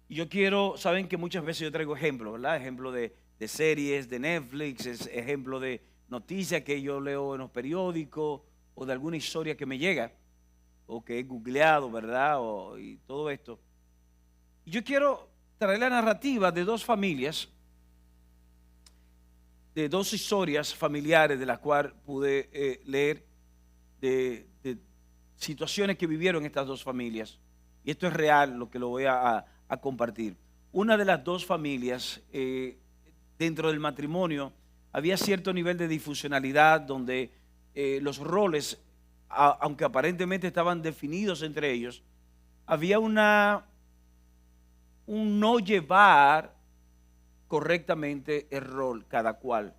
Y yo quiero, saben que muchas veces yo traigo ejemplos, ¿verdad? Ejemplos de series, de Netflix, ejemplo de noticias que yo leo en los periódicos o de alguna historia que me llega o que he googleado, ¿verdad? Y todo esto. Y yo quiero traer la narrativa de dos familias, de dos historias familiares de las cuales pude leer de situaciones que vivieron estas dos familias. Y esto es real, lo que lo voy a compartir. Una de las dos familias, dentro del matrimonio, había cierto nivel de disfuncionalidad donde los roles, aunque aparentemente estaban definidos entre ellos, había un no llevar correctamente el rol cada cual.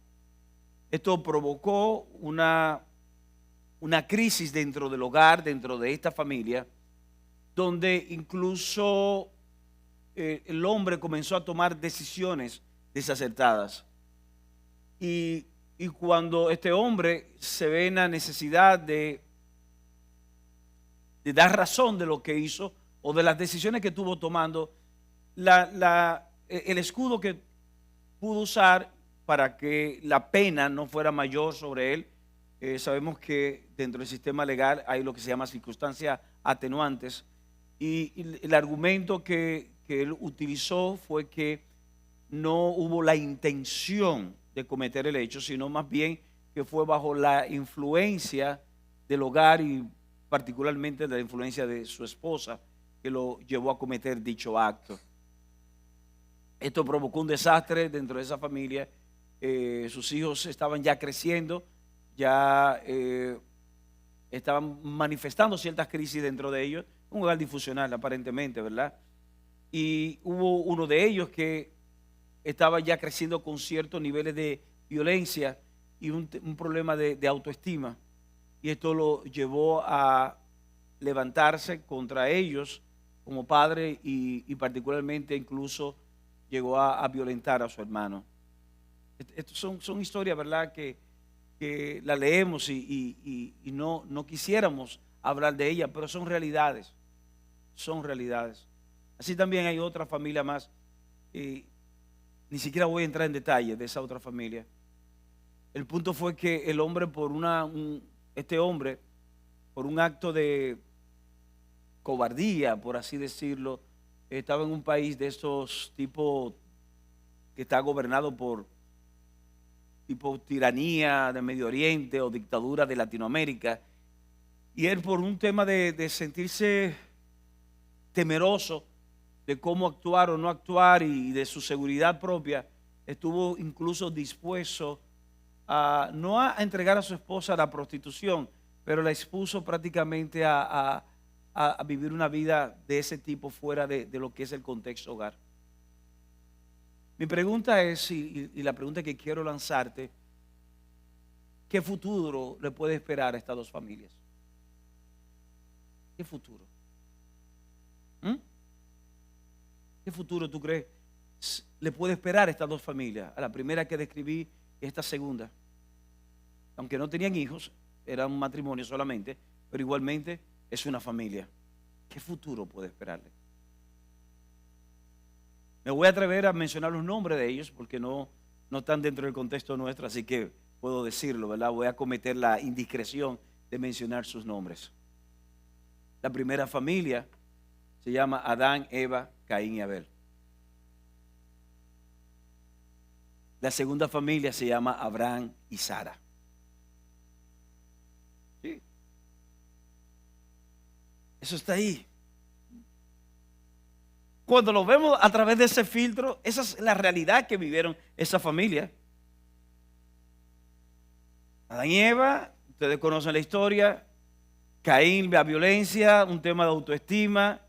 Esto provocó una crisis dentro del hogar, dentro de esta familia, donde incluso el hombre comenzó a tomar decisiones desacertadas. Y cuando este hombre se ve en la necesidad de dar razón de lo que hizo o de las decisiones que estuvo tomando, el escudo que pudo usar para que la pena no fuera mayor sobre él, sabemos que dentro del sistema legal hay lo que se llama circunstancias atenuantes, y el argumento que él utilizó fue que no hubo la intención de cometer el hecho, sino más bien que fue bajo la influencia del hogar y particularmente de la influencia de su esposa que lo llevó a cometer dicho acto. Esto provocó un desastre dentro de esa familia. Sus hijos estaban ya creciendo, ya estaban manifestando ciertas crisis dentro de ellos, un hogar disfuncional aparentemente, ¿verdad? Y hubo uno de ellos que estaba ya creciendo con ciertos niveles de violencia y un problema de autoestima. Y esto lo llevó a levantarse contra ellos como padre y particularmente incluso llegó a violentar a su hermano. Estas son historias, ¿verdad?, que la leemos y no quisiéramos hablar de ellas, pero son realidades, son realidades. Así también hay otra familia más, ni siquiera voy a entrar en detalle de esa otra familia. El punto fue que el hombre este hombre, por un acto de cobardía, por así decirlo, estaba en un país de estos tipos que está gobernado por tipo tiranía de Medio Oriente o dictadura de Latinoamérica. Y él por un tema de sentirse temeroso de cómo actuar o no actuar y de su seguridad propia, estuvo incluso dispuesto no a entregar a su esposa a la prostitución, pero la expuso prácticamente a vivir una vida de ese tipo fuera de lo que es el contexto hogar. Mi pregunta es, y la pregunta que quiero lanzarte, ¿qué futuro le puede esperar a estas dos familias? ¿Qué futuro? ¿Mm? ¿Qué futuro tú crees le puede esperar a estas dos familias? A la primera que describí y esta segunda. Aunque no tenían hijos, era un matrimonio solamente, pero igualmente es una familia. ¿Qué futuro puede esperarle? Me voy a atrever a mencionar los nombres de ellos porque no están dentro del contexto nuestro, así que puedo decirlo, ¿verdad? Voy a cometer la indiscreción de mencionar sus nombres. La primera familia se llama Adán, Eva, Caín y Abel. La segunda familia se llama Abraham y Sara. ¿Sí? Eso está ahí. Cuando lo vemos a través de ese filtro, esa es la realidad que vivieron esa familia. Adán y Eva, ustedes conocen la historia. Caín, la violencia, un tema de autoestima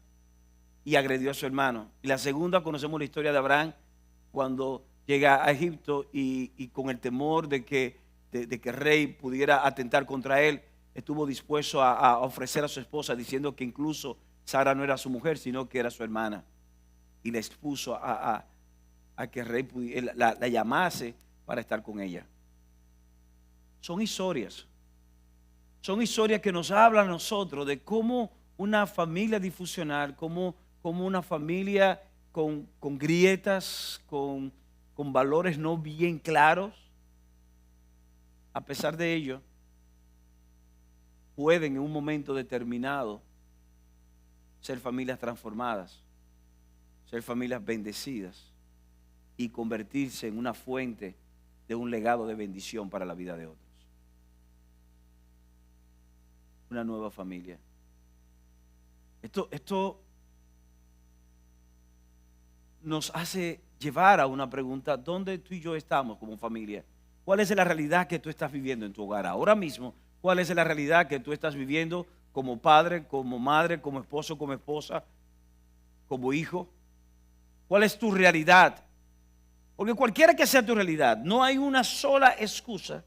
y agredió a su hermano. Y la segunda, conocemos la historia de Abraham cuando llega a Egipto y con el temor de que el rey pudiera atentar contra él, estuvo dispuesto a ofrecer a su esposa diciendo que incluso Sara no era su mujer, sino que era su hermana. Y le expuso a que el rey la llamase para estar con ella. Son historias que nos hablan a nosotros de cómo una familia disfuncional, cómo una familia con grietas, con valores no bien claros, a pesar de ello, pueden en un momento determinado ser familias transformadas, ser familias bendecidas y convertirse en una fuente de un legado de bendición para la vida de otros. Una nueva familia. Esto nos hace llevar a una pregunta: ¿dónde tú y yo estamos como familia? ¿Cuál es la realidad que tú estás viviendo en tu hogar ahora mismo? ¿Cuál es la realidad que tú estás viviendo como padre, como madre, como esposo, como esposa, como hijo? ¿Cuál es tu realidad? Porque cualquiera que sea tu realidad, no hay una sola excusa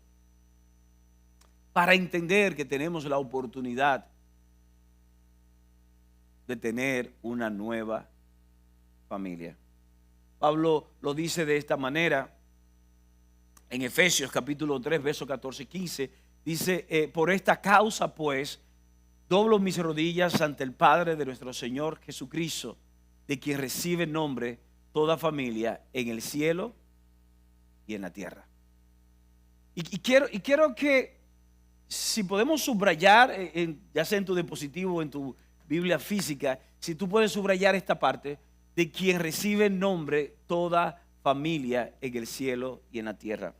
para entender que tenemos la oportunidad de tener una nueva familia. Pablo lo dice de esta manera en Efesios capítulo 3, versos 14 y 15. Dice, por esta causa pues, doblo mis rodillas ante el Padre de nuestro Señor Jesucristo, de quien recibe nombre toda familia en el cielo y en la tierra. Y quiero que, si podemos subrayar, ya sea en tu dispositivo o en tu Biblia física, si tú puedes subrayar esta parte, de quien recibe nombre toda familia en el cielo y en la tierra.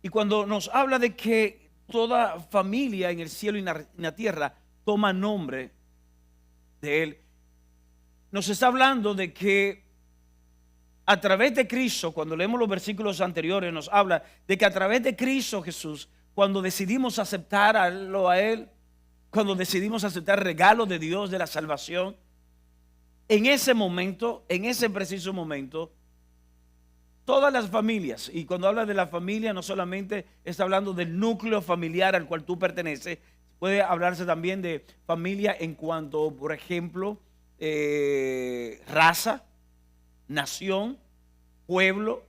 Y cuando nos habla de que toda familia en el cielo y en la tierra toma nombre de Él, nos está hablando de que a través de Cristo, cuando leemos los versículos anteriores, nos habla de que a través de Cristo Jesús, cuando decidimos aceptarlo a Él, cuando decidimos aceptar el regalo de Dios de la salvación, en ese momento, en ese preciso momento, todas las familias, y cuando habla de la familia no solamente está hablando del núcleo familiar al cual tú perteneces, puede hablarse también de familia en cuanto, por ejemplo, raza, nación, pueblo.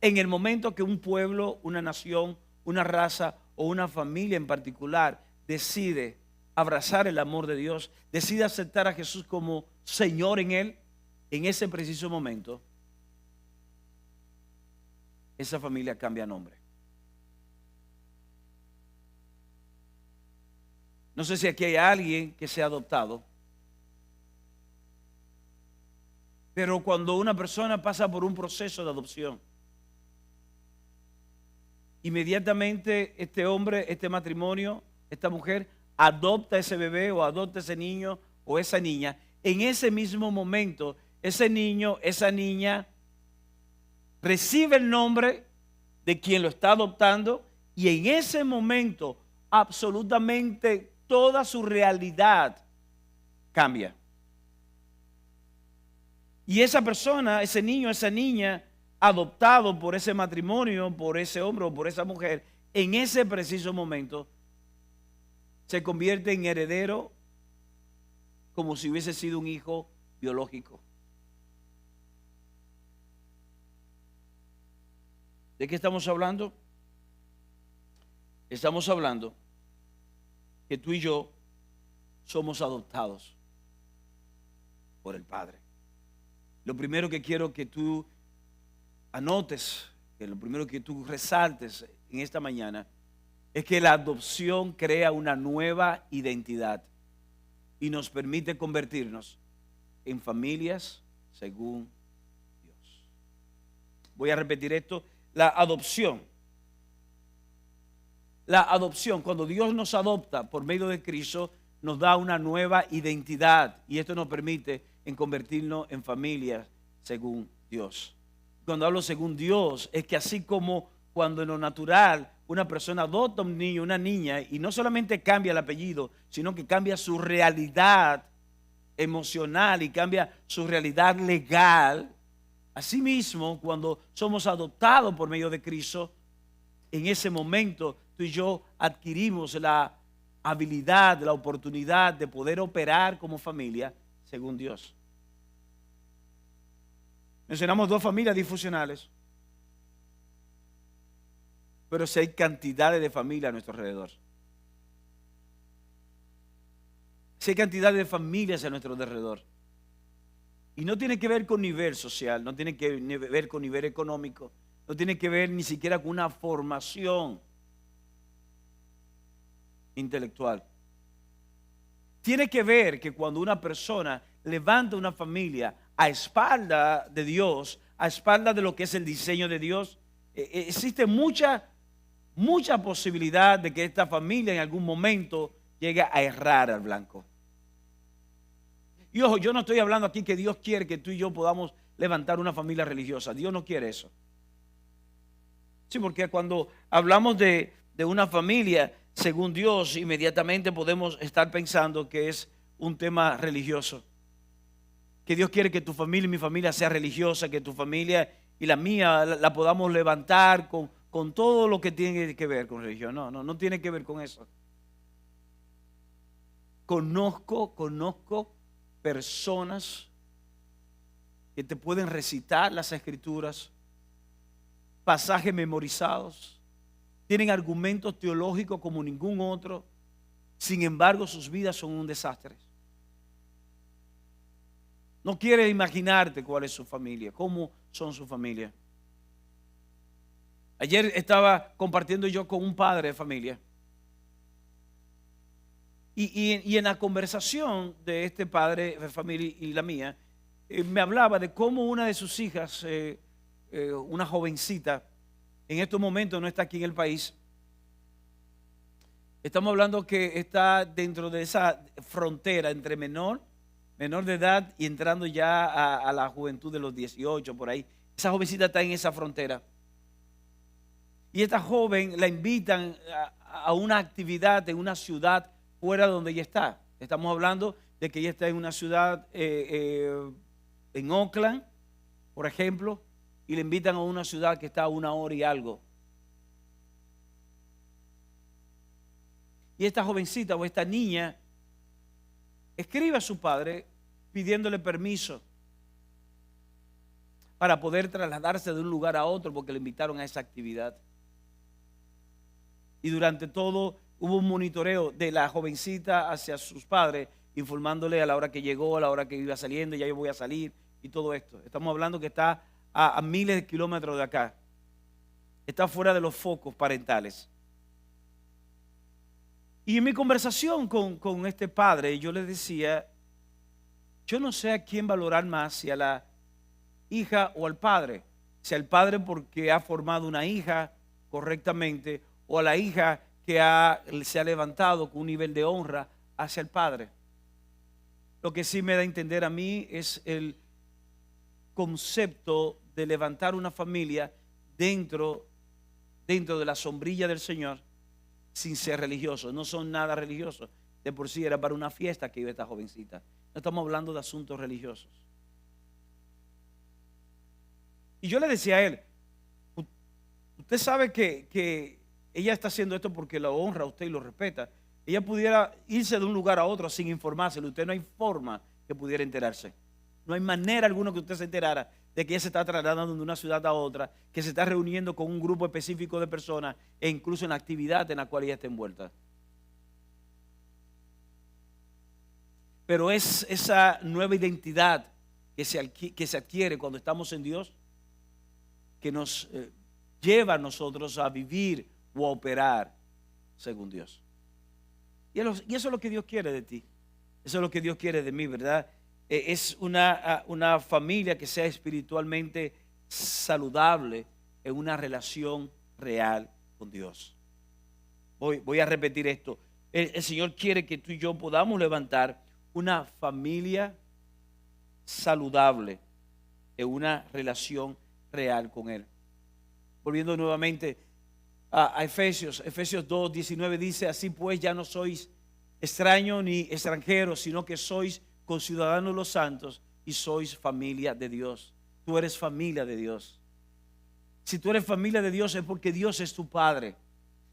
En el momento que un pueblo, una nación, una raza o una familia en particular decide abrazar el amor de Dios, decide aceptar a Jesús como Señor en él, en ese preciso momento, esa familia cambia nombre. No sé si aquí hay alguien que sea adoptado, pero cuando una persona pasa por un proceso de adopción, inmediatamente este hombre, este matrimonio, esta mujer adopta ese bebé o adopta ese niño o esa niña. En ese mismo momento, ese niño, esa niña recibe el nombre de quien lo está adoptando, y en ese momento absolutamente toda su realidad cambia. Y esa persona, ese niño, esa niña, adoptado por ese matrimonio, por ese hombre o por esa mujer, en ese preciso momento se convierte en heredero como si hubiese sido un hijo biológico. ¿De qué estamos hablando? Estamos hablando que tú y yo somos adoptados por el Padre. Lo primero que quiero que tú anotes, que lo primero que tú resaltes en esta mañana, es que la adopción crea una nueva identidad y nos permite convertirnos en familias según Dios. Voy a repetir esto. La adopción, cuando Dios nos adopta por medio de Cristo, nos da una nueva identidad, y esto nos permite en convertirnos en familias según Dios. Cuando hablo según Dios, es que así como cuando en lo natural una persona adopta a un niño, una niña, y no solamente cambia el apellido, sino que cambia su realidad emocional y cambia su realidad legal. Asimismo, cuando somos adoptados por medio de Cristo, en ese momento tú y yo adquirimos la habilidad, la oportunidad de poder operar como familia según Dios. Mencionamos dos familias disfuncionales, pero si hay cantidades de familias a nuestro alrededor. Si hay cantidad de familias a nuestro alrededor. Y no tiene que ver con nivel social, no tiene que ver con nivel económico, no tiene que ver ni siquiera con una formación intelectual. Tiene que ver que cuando una persona levanta una familia a espalda de Dios, a espalda de lo que es el diseño de Dios, existe mucha posibilidad de que esta familia en algún momento llegue a errar al blanco. Y ojo, yo no estoy hablando aquí que Dios quiere que tú y yo podamos levantar una familia religiosa. Dios no quiere eso. Sí, porque cuando hablamos de una familia, según Dios, inmediatamente podemos estar pensando que es un tema religioso. Que Dios quiere que tu familia y mi familia sea religiosa, que tu familia y la mía la podamos levantar con todo lo que tiene que ver con religión. No tiene que ver con eso. Conozco personas que te pueden recitar las escrituras, pasajes memorizados, tienen argumentos teológicos como ningún otro, sin embargo sus vidas son un desastre. No quieres imaginarte cuál es su familia, cómo son su familia. Ayer estaba compartiendo yo con un padre de familia. Y en la conversación de este padre de familia y la mía, me hablaba de cómo una de sus hijas, una jovencita, en estos momentos no está aquí en el país. Estamos hablando que está dentro de esa frontera entre menor de edad y entrando ya a la juventud de los 18, por ahí. Esa jovencita está en esa frontera. Y esta joven la invitan a una actividad en una ciudad fuera de donde ella está. Estamos hablando de que ella está en una ciudad en Oakland, por ejemplo, y le invitan a una ciudad que está a 1 hora y algo. Y esta jovencita o esta niña escribe a su padre pidiéndole permiso para poder trasladarse de un lugar a otro porque le invitaron a esa actividad. Y durante todo hubo un monitoreo de la jovencita hacia sus padres, informándole a la hora que llegó, a la hora que iba saliendo, ya yo voy a salir y todo esto. Estamos hablando que está a miles de kilómetros de acá. Está fuera de los focos parentales. Y en mi conversación con este padre, yo le decía, yo no sé a quién valorar más, si a la hija o al padre. Si al padre porque ha formado una hija correctamente, o a la hija que se ha levantado con un nivel de honra hacia el padre. Lo que sí me da a entender a mí es el concepto de levantar una familia dentro de la sombrilla del Señor sin ser religioso. No son nada religiosos. De por sí era para una fiesta que iba esta jovencita. No estamos hablando de asuntos religiosos. Y yo le decía a él, usted sabe que ella está haciendo esto porque lo honra a usted y lo respeta. Ella pudiera irse de un lugar a otro sin informárselo. Usted no hay forma que pudiera enterarse. No hay manera alguna que usted se enterara de que ella se está trasladando de una ciudad a otra, que se está reuniendo con un grupo específico de personas e incluso en la actividad en la cual ella está envuelta. Pero es esa nueva identidad que se adquiere cuando estamos en Dios, que nos lleva a nosotros a vivir o a operar según Dios. Y eso es lo que Dios quiere de ti. Eso es lo que Dios quiere de mí, ¿verdad? Es una familia que sea espiritualmente saludable en una relación real con Dios. Voy a repetir esto. El Señor quiere que tú y yo podamos levantar una familia saludable en una relación real con Él. Volviendo nuevamente a Efesios 2:19 dice, así pues ya no sois extraños ni extranjeros, sino que sois conciudadanos de los santos y sois familia de Dios. Tú eres familia de Dios. Si tú eres familia de Dios es porque Dios es tu Padre.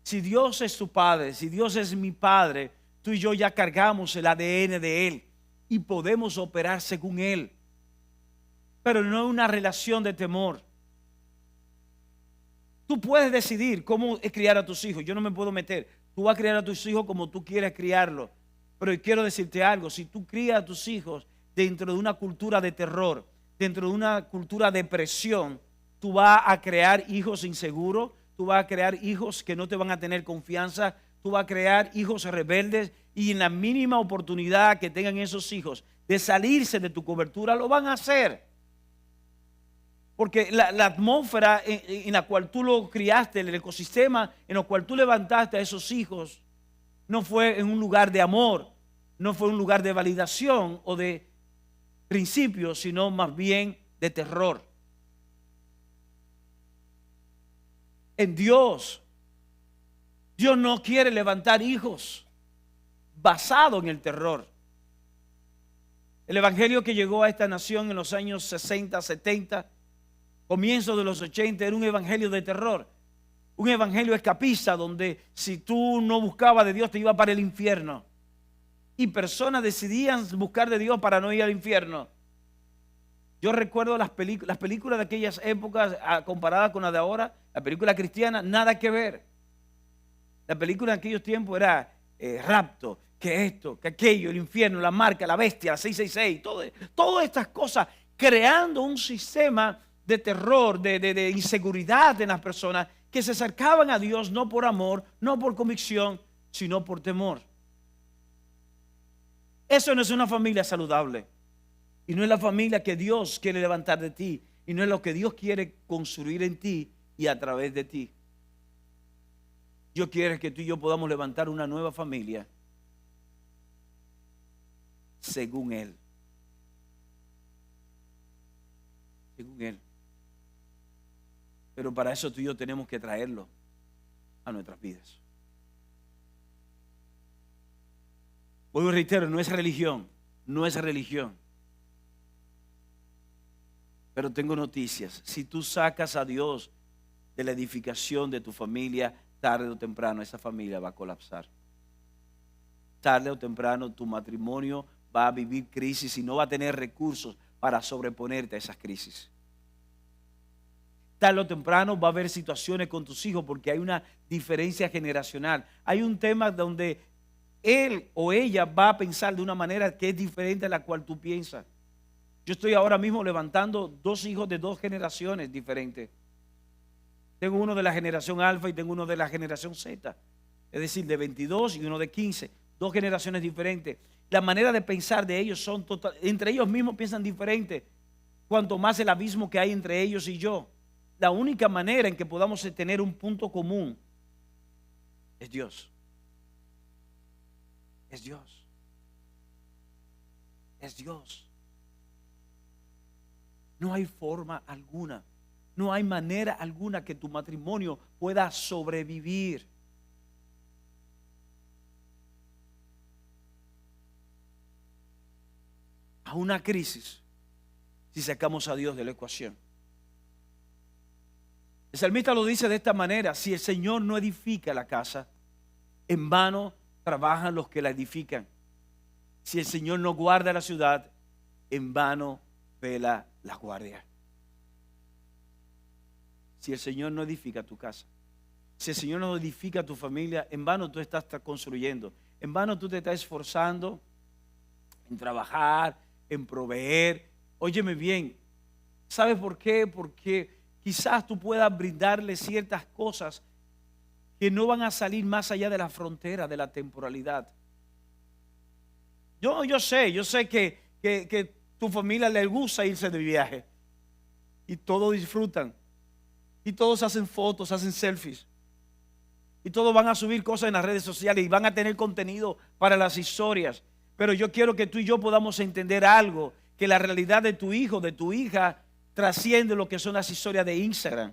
Si Dios es tu Padre, si Dios es mi Padre, tú y yo ya cargamos el ADN de Él y podemos operar según Él. Pero no una relación de temor. Tú puedes decidir cómo criar a tus hijos. Yo no me puedo meter. Tú vas a criar a tus hijos como tú quieres criarlos. Pero quiero decirte algo, si tú crías a tus hijos dentro de una cultura de terror, dentro de una cultura de presión, tú vas a crear hijos inseguros, tú vas a crear hijos que no te van a tener confianza, tú vas a crear hijos rebeldes y en la mínima oportunidad que tengan esos hijos de salirse de tu cobertura, lo van a hacer. Porque la atmósfera en la cual tú lo criaste, el ecosistema en el cual tú levantaste a esos hijos, no fue en un lugar de amor, no fue un lugar de validación o de principios, sino más bien de terror. En Dios no quiere levantar hijos basados en el terror. El evangelio que llegó a esta nación en los años 60, 70, comienzos de los 80, era un evangelio de terror. Un evangelio escapista donde si tú no buscabas de Dios te iba para el infierno. Y personas decidían buscar de Dios para no ir al infierno. Yo recuerdo las películas de aquellas épocas comparadas con las de ahora, la película cristiana, nada que ver. La película en aquellos tiempos era rapto, que esto, que aquello, el infierno, la marca, la bestia, la 666, todas estas cosas, creando un sistema de terror, de inseguridad en las personas que se acercaban a Dios no por amor, no por convicción, sino por temor. Eso no es una familia saludable. Y no es la familia que Dios quiere levantar de ti. Y no es lo que Dios quiere construir en ti y a través de ti. Dios quiere que tú y yo podamos levantar una nueva familia según Él. Según Él. Pero para eso tú y yo tenemos que traerlo a nuestras vidas. Hoy reitero, no es religión, no es religión. Pero tengo noticias. Si tú sacas a Dios de la edificación de tu familia, tarde o temprano esa familia va a colapsar. Tarde o temprano tu matrimonio va a vivir crisis y no va a tener recursos para sobreponerte a esas crisis. Tarde o temprano va a haber situaciones con tus hijos porque hay una diferencia generacional. Hay un tema donde él o ella va a pensar de una manera que es diferente a la cual tú piensas. Yo estoy ahora mismo levantando dos hijos de dos generaciones diferentes. Tengo uno de la generación alfa y tengo uno de la generación Z. Es decir, de 22 y uno de 15. Dos generaciones diferentes. La manera de pensar de ellos son entre ellos mismos piensan diferente. Cuanto más el abismo que hay entre ellos y yo. La única manera en que podamos tener un punto común es Dios. Es Dios. Es Dios. No hay forma alguna, no hay manera alguna que tu matrimonio pueda sobrevivir. A una crisis si sacamos a Dios de la ecuación. El salmista lo dice de esta manera: si el Señor no edifica la casa, en vano trabajan los que la edifican. Si el Señor no guarda la ciudad, en vano vela la guardia. Si el Señor no edifica tu casa, si el Señor no edifica tu familia, en vano tú estás construyendo, en vano tú te estás esforzando en trabajar, en proveer. Óyeme bien, ¿sabes por qué? Porque quizás tú puedas brindarle ciertas cosas que no van a salir más allá de la frontera de la temporalidad. Yo sé que tu familia le gusta irse de viaje y todos disfrutan y todos hacen fotos, hacen selfies y todos van a subir cosas en las redes sociales y van a tener contenido para las historias. Pero yo quiero que tú y yo podamos entender algo, que la realidad de tu hijo, de tu hija, trasciende lo que son las historias de Instagram.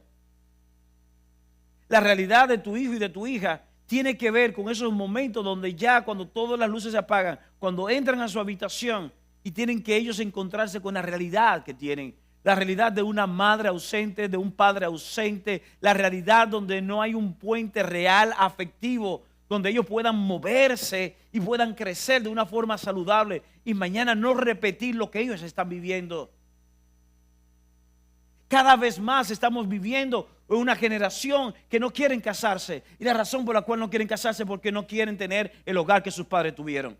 La realidad de tu hijo y de tu hija tiene que ver con esos momentos donde ya cuando todas las luces se apagan, cuando entran a su habitación y tienen que ellos encontrarse con la realidad que tienen. La realidad de una madre ausente, de un padre ausente, la realidad donde no hay un puente real afectivo, donde ellos puedan moverse y puedan crecer de una forma saludable y mañana no repetir lo que ellos están viviendo. Cada vez más estamos viviendo una generación que no quieren casarse. Y la razón por la cual no quieren casarse es porque no quieren tener el hogar que sus padres tuvieron.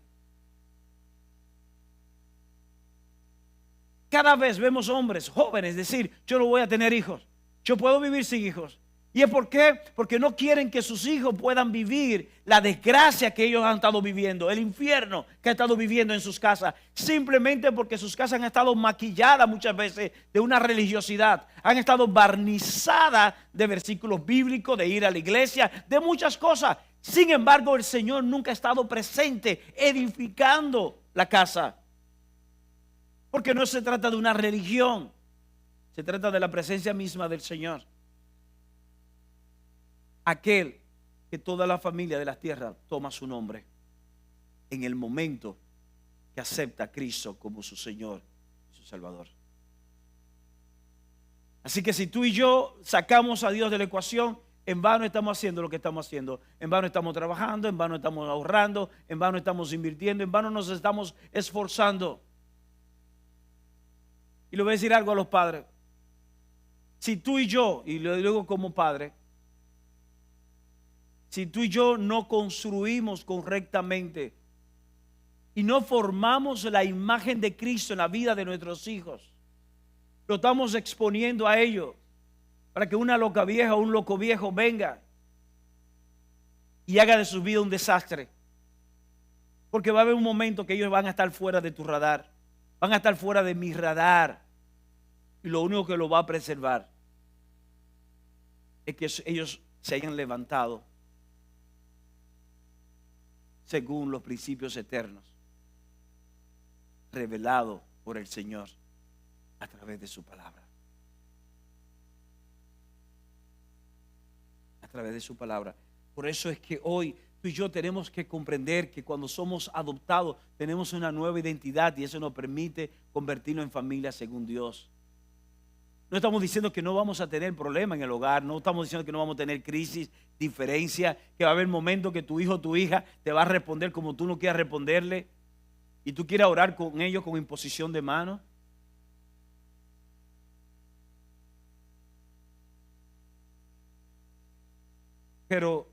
cada vez vemos hombres jóvenes decir, yo no voy a tener hijos, yo puedo vivir sin hijos. ¿Y es por qué? Porque no quieren que sus hijos puedan vivir la desgracia que ellos han estado viviendo, el infierno que han estado viviendo en sus casas, simplemente porque sus casas han estado maquilladas muchas veces de una religiosidad, han estado barnizadas de versículos bíblicos, de ir a la iglesia, de muchas cosas. Sin embargo, el Señor nunca ha estado presente edificando la casa, porque no se trata de una religión, se trata de la presencia misma del Señor. Aquel que toda la familia de la tierra toma su nombre en el momento que acepta a Cristo como su Señor y su Salvador. Así que si tú y yo sacamos a Dios de la ecuación, en vano estamos haciendo lo que estamos haciendo. En vano estamos trabajando, en vano estamos ahorrando, en vano estamos invirtiendo, en vano nos estamos esforzando. Y le voy a decir algo a los padres. Si tú y yo, y lo digo como padre, si tú y yo no construimos correctamente y no formamos la imagen de Cristo en la vida de nuestros hijos, lo estamos exponiendo a ellos para que una loca vieja o un loco viejo venga y haga de su vida un desastre. Porque va a haber un momento que ellos van a estar fuera de tu radar, van a estar fuera de mi radar, y lo único que lo va a preservar es que ellos se hayan levantado según los principios eternos revelados por el Señor a través de su palabra. A través de su palabra. Por eso es que hoy tú y yo tenemos que comprender que cuando somos adoptados tenemos una nueva identidad, y eso nos permite convertirnos en familia según Dios. No estamos diciendo que no vamos a tener problemas en el hogar, no estamos diciendo que no vamos a tener crisis, diferencia, que va a haber momentos que tu hijo o tu hija te va a responder como tú no quieras responderle y tú quieras orar con ellos con imposición de manos. Pero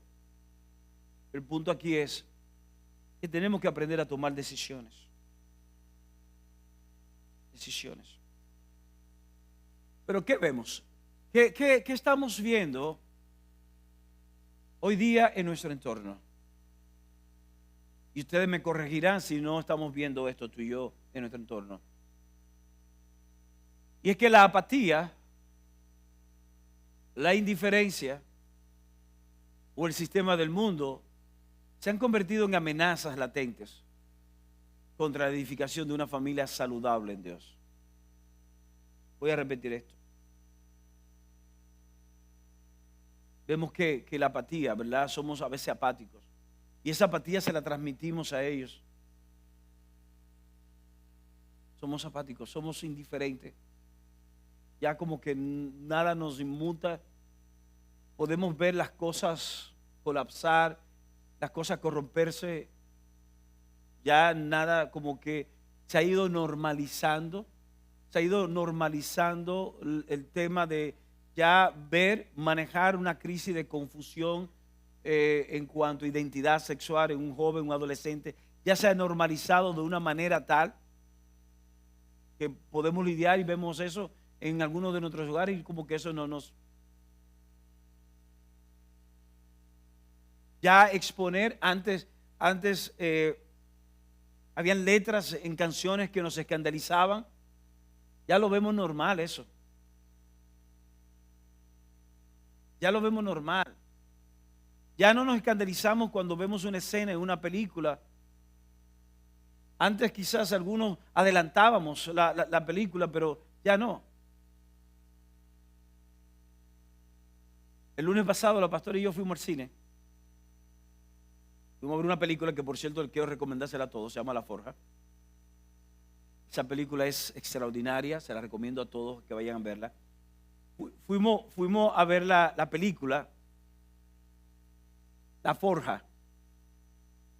el punto aquí es que tenemos que aprender a tomar decisiones. Decisiones. Pero ¿qué vemos? ¿Qué estamos viendo hoy día en nuestro entorno? Y ustedes me corregirán si no estamos viendo esto tú y yo en nuestro entorno. Y es que la apatía, la indiferencia o el sistema del mundo se han convertido en amenazas latentes contra la edificación de una familia saludable en Dios. Voy a repetir esto. Vemos que la apatía, ¿verdad? Somos a veces apáticos. Y esa apatía se la transmitimos a ellos. Somos apáticos, somos indiferentes. Ya como que nada nos inmuta. Podemos ver las cosas colapsar, las cosas corromperse. Ya nada, como que se ha ido normalizando. Se ha ido normalizando el tema de ya manejar una crisis de confusión en cuanto a identidad sexual en un joven, un adolescente. Ya se ha normalizado de una manera tal que podemos lidiar, y vemos eso en algunos de nuestros hogares, y como que eso no nos... Ya exponer, antes habían letras en canciones que nos escandalizaban. Ya lo vemos normal eso. Ya lo vemos normal. Ya no nos escandalizamos cuando vemos una escena en una película. Antes quizás algunos adelantábamos la película, pero ya no. El lunes pasado la pastora y yo fuimos al cine. Fuimos a ver una película que, por cierto, quiero recomendársela a todos, se llama La Forja. Esa película es extraordinaria, se la recomiendo a todos que vayan a verla. Fuimos a ver la película La Forja.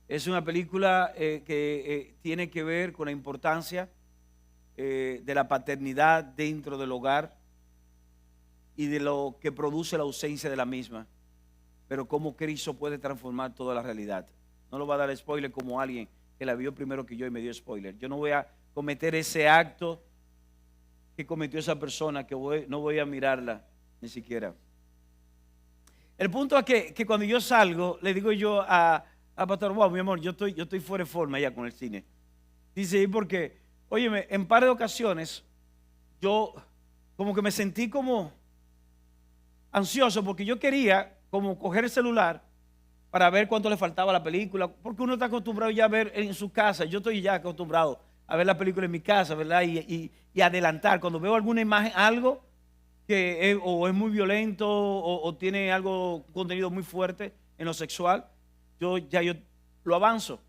Es una película que tiene que ver con la importancia de la paternidad dentro del hogar y de lo que produce la ausencia de la misma, pero cómo Cristo puede transformar toda la realidad. No lo va a dar spoiler como alguien que la vio primero que yo y me dio spoiler. Yo no voy a cometer ese acto que cometió esa persona, que no voy a mirarla ni siquiera. El punto es que cuando yo salgo, le digo yo a Pastor, wow, mi amor, yo estoy fuera de forma ya con el cine. Dice, ¿y por qué? Óyeme, en par de ocasiones, yo como que me sentí como ansioso, porque yo quería como coger el celular para ver cuánto le faltaba a la película, porque uno está acostumbrado ya a ver en su casa. Yo estoy ya acostumbrado a ver la película en mi casa, ¿verdad? Y adelantar. Cuando veo alguna imagen, algo que o es muy violento o tiene algo, contenido muy fuerte en lo sexual, yo lo avanzo.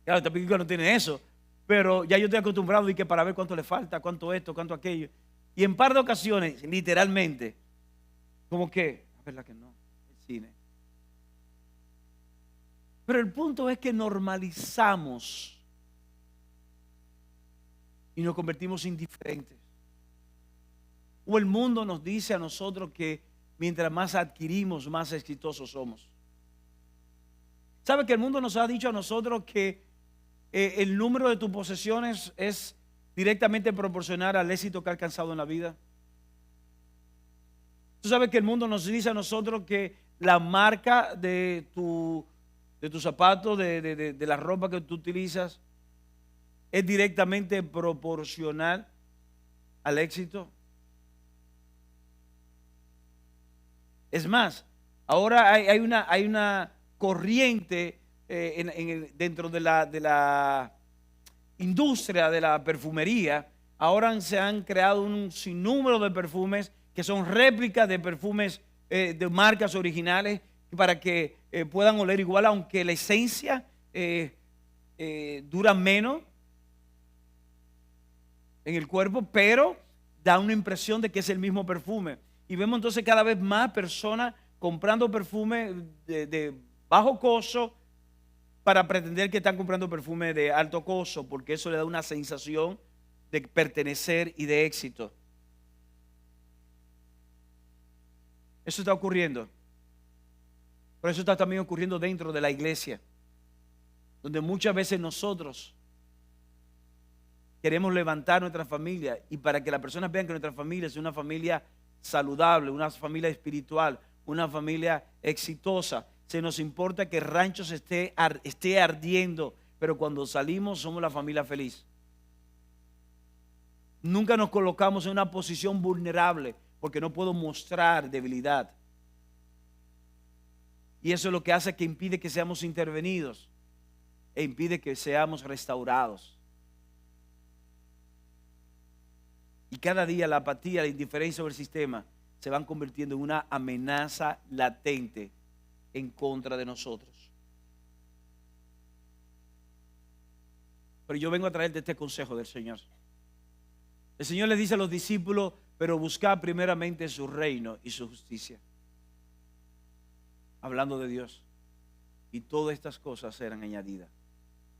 Claro, esta película no tiene eso, pero ya yo estoy acostumbrado y que para ver cuánto le falta, cuánto esto, cuánto aquello. Y en par de ocasiones, literalmente, como que, a ver la que no, el cine. Pero el punto es que normalizamos y nos convertimos indiferentes. O el mundo nos dice a nosotros que mientras más adquirimos, más exitosos somos. ¿Sabe que el mundo nos ha dicho a nosotros que el número de tus posesiones es directamente proporcional al éxito que ha alcanzado en la vida? Tú sabes que el mundo nos dice a nosotros que la marca de tu zapato, de la ropa que tú utilizas, es directamente proporcional al éxito. Es más, ahora hay una corriente dentro de la industria de la perfumería. Ahora se han creado un sinnúmero de perfumes que son réplicas de perfumes de marcas originales para que puedan oler igual, aunque la esencia dura menos en el cuerpo, pero da una impresión de que es el mismo perfume. Y vemos entonces cada vez más personas comprando perfume de bajo costo para pretender que están comprando perfume de alto costo, porque eso le da una sensación de pertenecer y de éxito. Eso está ocurriendo. Pero eso está también ocurriendo dentro de la iglesia, donde muchas veces nosotros queremos levantar nuestra familia, y para que las personas vean que nuestra familia es una familia saludable, una familia espiritual, una familia exitosa, se nos importa que el rancho esté ardiendo, pero cuando salimos somos la familia feliz. Nunca nos colocamos en una posición vulnerable porque no puedo mostrar debilidad. Y eso es lo que hace, que impide que seamos intervenidos e impide que seamos restaurados. Y cada día la apatía, la indiferencia sobre el sistema se van convirtiendo en una amenaza latente en contra de nosotros. Pero yo vengo a traerte este consejo del Señor. El Señor les dice a los discípulos, pero buscad primeramente su reino y su justicia. Hablando de Dios. Y todas estas cosas serán añadidas.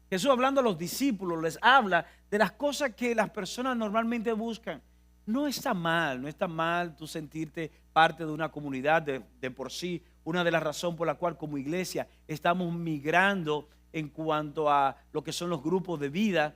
Jesús, hablando a los discípulos, les habla de las cosas que las personas normalmente buscan. No está mal tú sentirte parte de una comunidad de por sí. Una de las razones por la cual como iglesia estamos migrando en cuanto a lo que son los grupos de vida.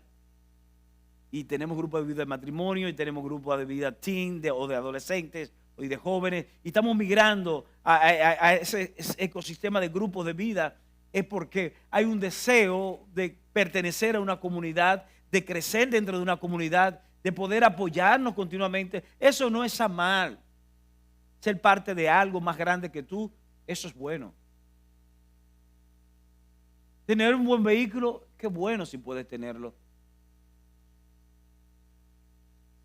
Y tenemos grupos de vida de matrimonio, y tenemos grupos de vida teen, o de adolescentes, y de jóvenes. Y estamos migrando a ese ecosistema de grupos de vida. Es porque hay un deseo de pertenecer a una comunidad, de crecer dentro de una comunidad, de poder apoyarnos continuamente. Eso no está mal. Ser parte de algo más grande que tú, eso es bueno. Tener un buen vehículo, qué bueno si puedes tenerlo.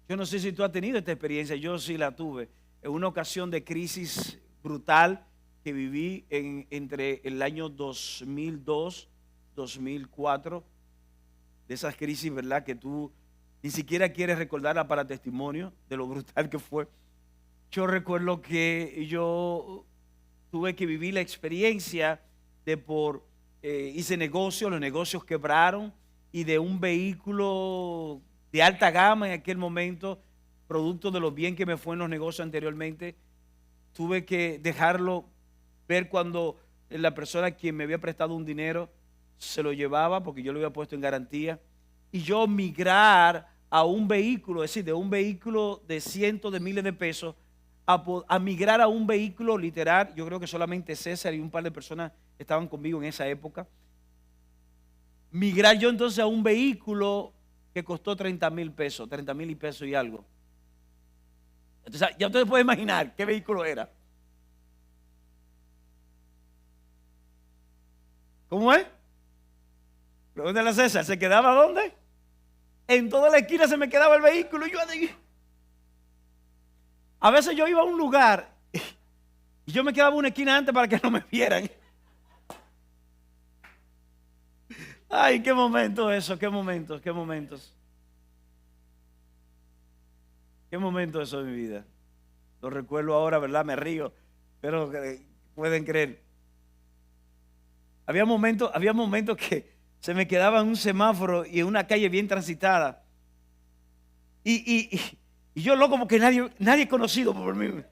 Yo no sé si tú has tenido esta experiencia, yo sí la tuve. En una ocasión de crisis brutal que viví entre el año 2002, 2004, de esas crisis, ¿verdad? Que tú ni siquiera quieres recordarla para testimonio de lo brutal que fue. Yo recuerdo que yo tuve que vivir la experiencia de hice negocios, los negocios quebraron, y de un vehículo de alta gama en aquel momento, producto de lo bien que me fue en los negocios anteriormente, tuve que dejarlo ver cuando la persona quien me había prestado un dinero se lo llevaba, porque yo lo había puesto en garantía, y yo migrar a un vehículo, es decir, de un vehículo de cientos de miles de pesos, a migrar a un vehículo literal. Yo creo que solamente César y un par de personas estaban conmigo en esa época. Migrar yo entonces a un vehículo que costó 30,000 pesos, 30,000 y pesos y algo. Entonces, ya ustedes pueden imaginar qué vehículo era. ¿Cómo es? Pregúntale a César, ¿se quedaba dónde? En toda la esquina se me quedaba el vehículo y yo a veces yo iba a un lugar y yo me quedaba una esquina antes para que no me vieran. Ay, qué momento eso, qué momentos, qué momentos. Qué momento eso de mi vida. Lo recuerdo ahora, ¿verdad? Me río, pero pueden creer. Había momentos que se me quedaba en un semáforo y en una calle bien transitada. Y yo loco porque nadie es conocido por mí.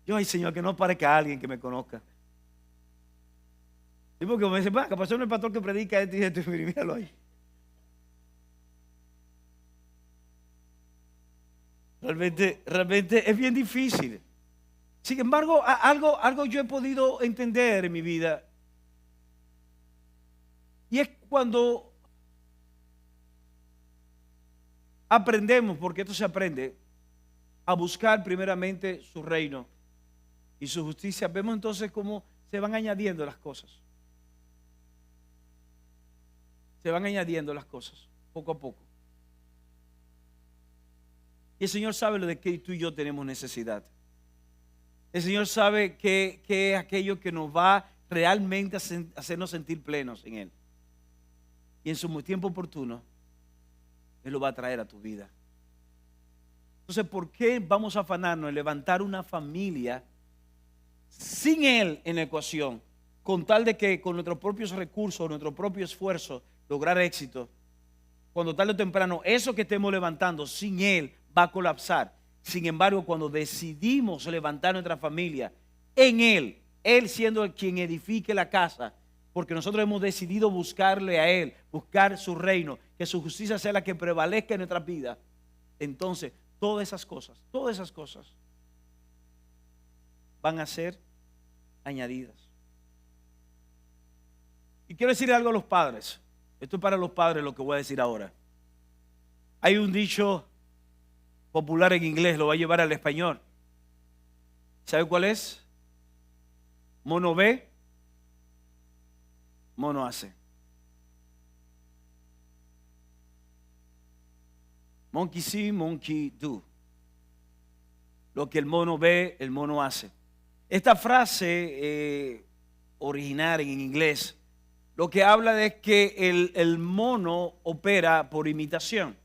Yo, ay Señor, que no parezca alguien que me conozca. Y porque me dice, va, que pasó el pastor que predica esto y esto, y míralo ahí. Realmente es bien difícil. Sin embargo, algo yo he podido entender en mi vida. Y es cuando aprendemos, porque esto se aprende, a buscar primeramente su reino y su justicia. Vemos entonces cómo se van añadiendo las cosas. Se van añadiendo las cosas, poco a poco. Y el Señor sabe lo de que tú y yo tenemos necesidad. El Señor sabe que es aquello que nos va realmente a hacernos sentir plenos en Él. Y en su tiempo oportuno, Él lo va a traer a tu vida. Entonces, ¿por qué vamos a afanarnos en levantar una familia sin Él en la ecuación? Con tal de que con nuestros propios recursos, nuestro propio esfuerzo, lograr éxito. Cuando tarde o temprano, eso que estemos levantando sin Él va a colapsar. Sin embargo, cuando decidimos levantar nuestra familia en Él siendo el quien edifique la casa, porque nosotros hemos decidido buscarle a Él, buscar su reino, que su justicia sea la que prevalezca en nuestra vida, entonces todas esas cosas van a ser añadidas. Y quiero decir algo a los padres. Esto es para los padres lo que voy a decir ahora. Hay un dicho popular en inglés, lo voy a llevar al español. ¿Sabe cuál es? Mono ve, mono hace. Monkey see, monkey do. Lo que el mono ve, el mono hace. Esta frase original en inglés, lo que habla es que el mono opera por imitación.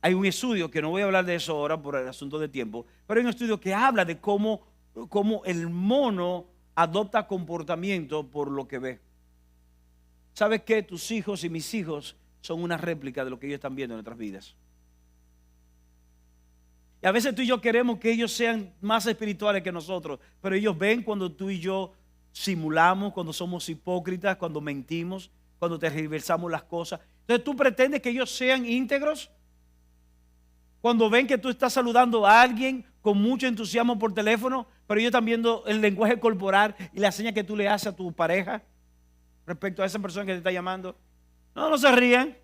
Hay un estudio, que no voy a hablar de eso ahora por el asunto de tiempo, pero hay un estudio que habla de cómo el mono adopta comportamiento por lo que ve. ¿Sabes qué? Tus hijos y mis hijos son una réplica de lo que ellos están viendo en nuestras vidas. Y a veces tú y yo queremos que ellos sean más espirituales que nosotros, pero ellos ven cuando tú y yo simulamos, cuando somos hipócritas, cuando mentimos, cuando tergiversamos las cosas. Entonces tú pretendes que ellos sean íntegros. Cuando ven que tú estás saludando a alguien con mucho entusiasmo por teléfono, pero ellos están viendo el lenguaje corporal y la seña que tú le haces a tu pareja respecto a esa persona que te está llamando. No se rían.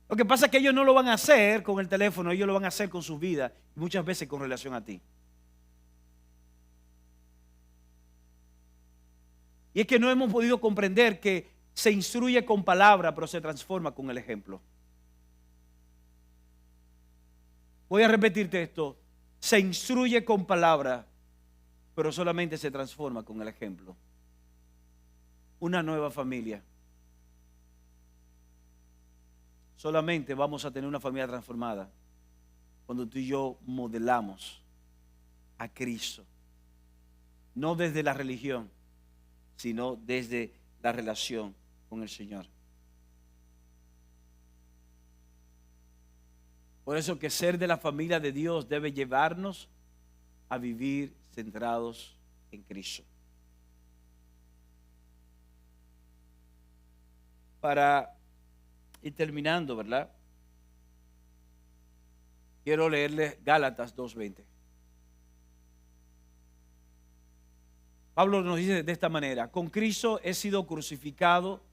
Lo que pasa es que ellos no lo van a hacer con el teléfono, ellos lo van a hacer con sus vidas y muchas veces con relación a ti. Y es que no hemos podido comprender que se instruye con palabra, pero se transforma con el ejemplo. Voy a repetirte esto. Se instruye con palabra, pero solamente se transforma con el ejemplo. Una nueva familia. Solamente vamos a tener una familia transformada cuando tú y yo modelamos a Cristo. No desde la religión, sino desde la relación con el Señor. Por eso que ser de la familia de Dios debe llevarnos a vivir centrados en Cristo. Para ir terminando, ¿verdad? Quiero leerles Gálatas 2:20. Pablo nos dice de esta manera: con Cristo he sido crucificado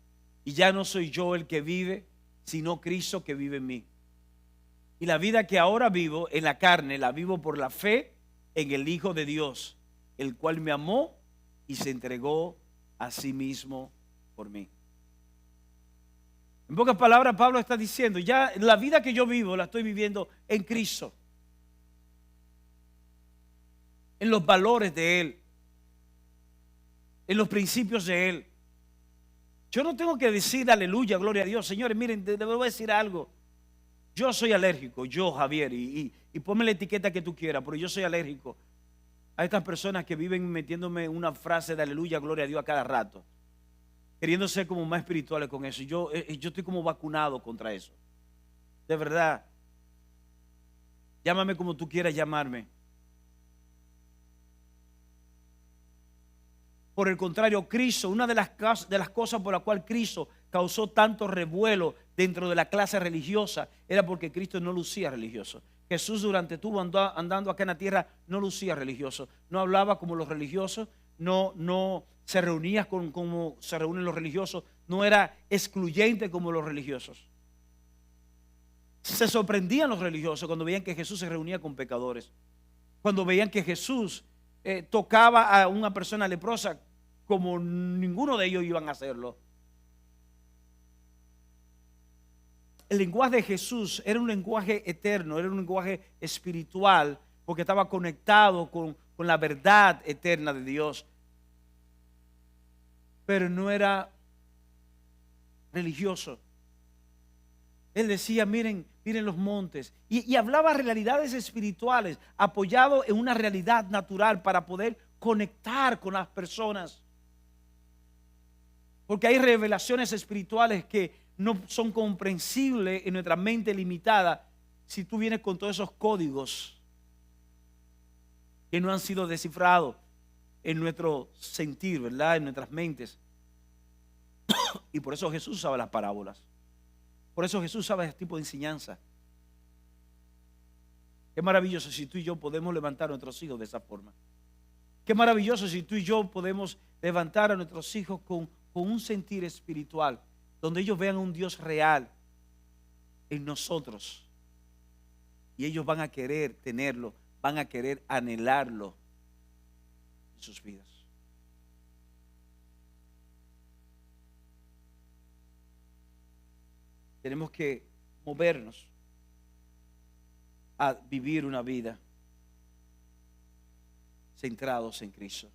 y ya no soy yo el que vive, sino Cristo que vive en mí. Y la vida que ahora vivo en la carne, la vivo por la fe en el Hijo de Dios, el cual me amó y se entregó a sí mismo por mí. En pocas palabras, Pablo está diciendo, ya la vida que yo vivo la estoy viviendo en Cristo, en los valores de Él, en los principios de Él. Yo no tengo que decir aleluya, gloria a Dios. Señores, miren, les voy a decir algo. Yo soy alérgico, yo, Javier, y ponme la etiqueta que tú quieras, pero yo soy alérgico a estas personas que viven metiéndome una frase de aleluya, gloria a Dios a cada rato, queriendo ser como más espirituales con eso. Yo estoy como vacunado contra eso. De verdad, llámame como tú quieras llamarme. Por el contrario, Cristo, una de las cosas por la cual Cristo causó tanto revuelo dentro de la clase religiosa era porque Cristo no lucía religioso. Jesús durante estuvo andando acá en la tierra no lucía religioso, no hablaba como los religiosos, no se reunía como se reúnen los religiosos, no era excluyente como los religiosos. Se sorprendían los religiosos cuando veían que Jesús se reunía con pecadores, cuando veían que Jesús tocaba a una persona leprosa como ninguno de ellos iban a hacerlo. El lenguaje de Jesús era un lenguaje eterno, era un lenguaje espiritual, porque estaba conectado con la verdad eterna de Dios. Pero no era religioso. Él decía, miren los montes. Y hablaba realidades espirituales, apoyado en una realidad natural para poder conectar con las personas. Porque hay revelaciones espirituales que no son comprensibles en nuestra mente limitada si tú vienes con todos esos códigos que no han sido descifrados en nuestro sentir, ¿verdad? En nuestras mentes. Y por eso Jesús usaba las parábolas. Por eso Jesús usaba ese tipo de enseñanza. Qué maravilloso si tú y yo podemos levantar a nuestros hijos de esa forma. Qué maravilloso si tú y yo podemos levantar a nuestros hijos con un sentir espiritual, donde ellos vean un Dios real en nosotros. Y ellos van a querer tenerlo, van a querer anhelarlo en sus vidas. Tenemos que movernos a vivir una vida centrados en Cristo.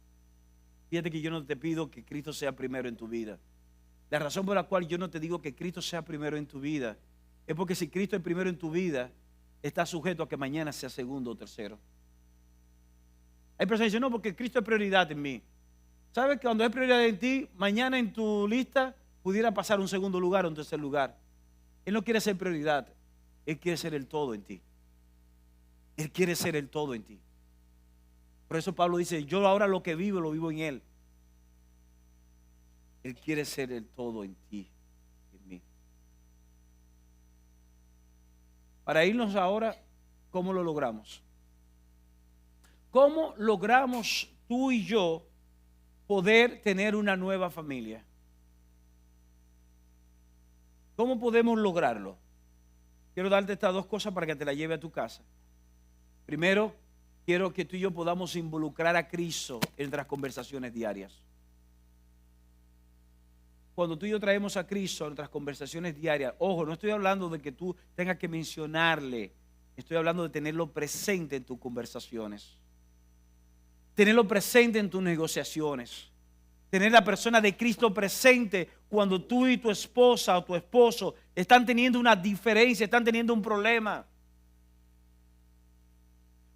Fíjate que yo no te pido que Cristo sea primero en tu vida. La razón por la cual yo no te digo que Cristo sea primero en tu vida es porque si Cristo es primero en tu vida, está sujeto a que mañana sea segundo o tercero. Hay personas que dicen, no, porque Cristo es prioridad en mí. ¿Sabes que cuando es prioridad en ti, mañana en tu lista pudiera pasar un segundo lugar o un tercer lugar? Él no quiere ser prioridad, Él quiere ser el todo en ti. Él quiere ser el todo en ti. Por eso Pablo dice, yo ahora lo que vivo, lo vivo en Él. Él quiere ser el todo en ti, en mí. Para irnos ahora, ¿cómo lo logramos? ¿Cómo logramos tú y yo poder tener una nueva familia? ¿Cómo podemos lograrlo? Quiero darte estas dos cosas para que te las lleve a tu casa. Primero, quiero que tú y yo podamos involucrar a Cristo en nuestras conversaciones diarias. Cuando tú y yo traemos a Cristo a nuestras conversaciones diarias, ojo, no estoy hablando de que tú tengas que mencionarle, estoy hablando de tenerlo presente en tus conversaciones, tenerlo presente en tus negociaciones, tener la persona de Cristo presente cuando tú y tu esposa o tu esposo están teniendo una diferencia, están teniendo un problema.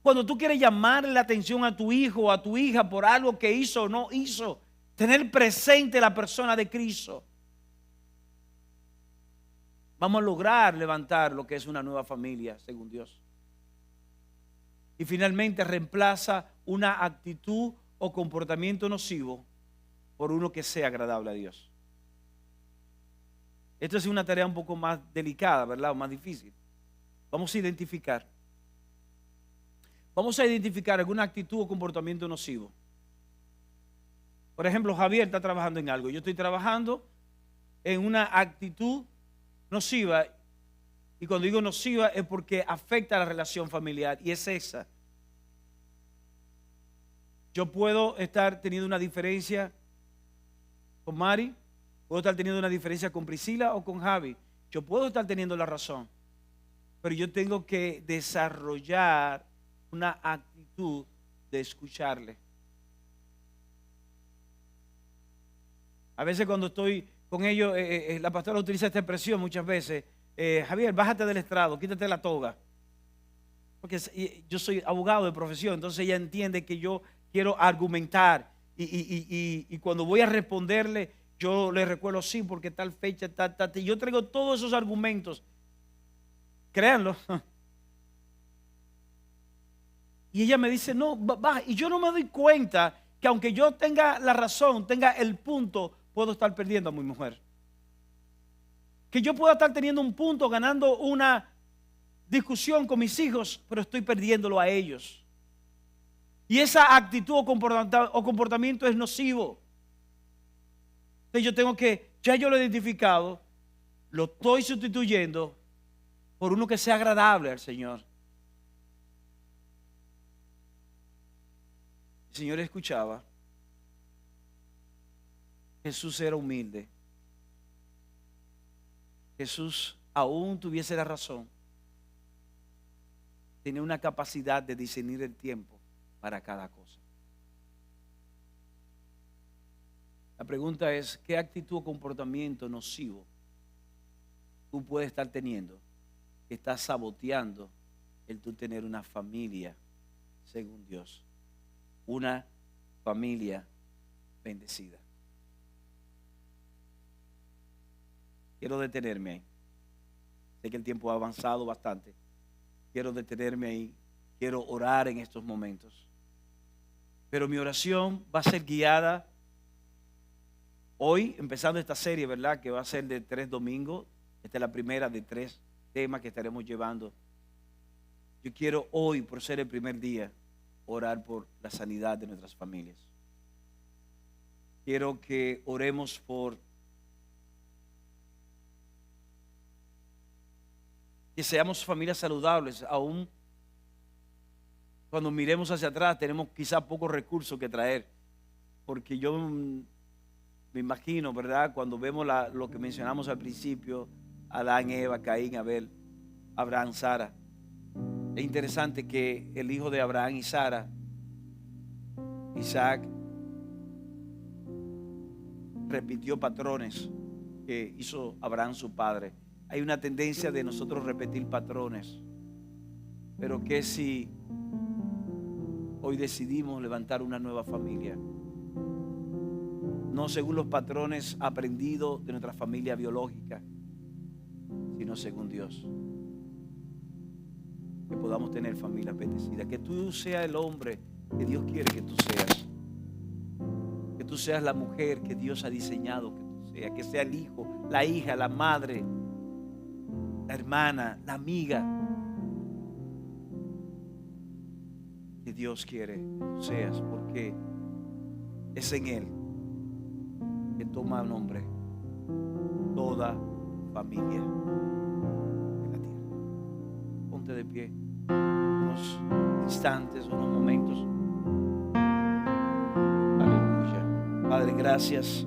Cuando tú quieres llamarle la atención a tu hijo o a tu hija por algo que hizo o no hizo, tener presente la persona de Cristo. Vamos a lograr levantar lo que es una nueva familia, según Dios. Y finalmente reemplaza una actitud o comportamiento nocivo por uno que sea agradable a Dios. Esto es una tarea un poco más delicada, ¿verdad? O más difícil. Vamos a identificar. Vamos a identificar alguna actitud o comportamiento nocivo. Por ejemplo, Javier está trabajando en algo. Yo estoy trabajando en una actitud nociva. Y cuando digo nociva es porque afecta a la relación familiar. Y es esa. Yo puedo estar teniendo una diferencia con Mari. Puedo estar teniendo una diferencia con Priscila o con Javi. Yo puedo estar teniendo la razón. Pero yo tengo que desarrollar una actitud de escucharle. A veces cuando estoy con ellos, la pastora utiliza esta expresión muchas veces. Javier, bájate del estrado, quítate la toga. Porque yo soy abogado de profesión, entonces ella entiende que yo quiero argumentar. Y cuando voy a responderle, yo le recuerdo sí, porque tal fecha, y yo traigo todos esos argumentos. Créanlo. Y ella me dice, no, baja. Y yo no me doy cuenta que aunque yo tenga la razón, tenga el punto, puedo estar perdiendo a mi mujer. Que yo pueda estar teniendo un punto, ganando una discusión con mis hijos, pero estoy perdiéndolo a ellos. Y esa actitud o comportamiento es nocivo. Entonces yo tengo que, ya yo lo he identificado, lo estoy sustituyendo por uno que sea agradable al Señor. El Señor escuchaba. Jesús era humilde. Jesús, aún tuviese la razón, tenía una capacidad de discernir el tiempo para cada cosa. La pregunta es, ¿qué actitud o comportamiento nocivo tú puedes estar teniendo que está saboteando el tú tener una familia según Dios? Una familia bendecida. Quiero detenerme ahí. Sé que el tiempo ha avanzado bastante. Quiero detenerme ahí. Quiero orar en estos momentos. Pero mi oración va a ser guiada hoy, empezando esta serie, ¿verdad? Que va a ser de 3 domingos. Esta es la primera de 3 temas que estaremos llevando. Yo quiero hoy, por ser el primer día, orar por la sanidad de nuestras familias. Quiero que oremos por que seamos familias saludables. Aún cuando miremos hacia atrás tenemos quizá pocos recursos que traer, porque yo me imagino, ¿verdad? Cuando vemos lo que mencionamos al principio, Adán, Eva, Caín, Abel, Abraham, Sara. Es interesante que el hijo de Abraham y Sara, Isaac, repitió patrones que hizo Abraham su padre. Hay una tendencia de nosotros repetir patrones, pero ¿qué si hoy decidimos levantar una nueva familia? No según los patrones aprendidos de nuestra familia biológica, sino según Dios. Que podamos tener familias bendecidas. Que tú seas el hombre que Dios quiere que tú seas. Que tú seas la mujer que Dios ha diseñado que tú seas. Que sea el hijo, la hija, la madre, la hermana, la amiga que Dios quiere que tú seas. Porque es en Él que toma nombre toda familia de la tierra. Ponte de pie unos instantes, unos momentos. Aleluya. Padre, gracias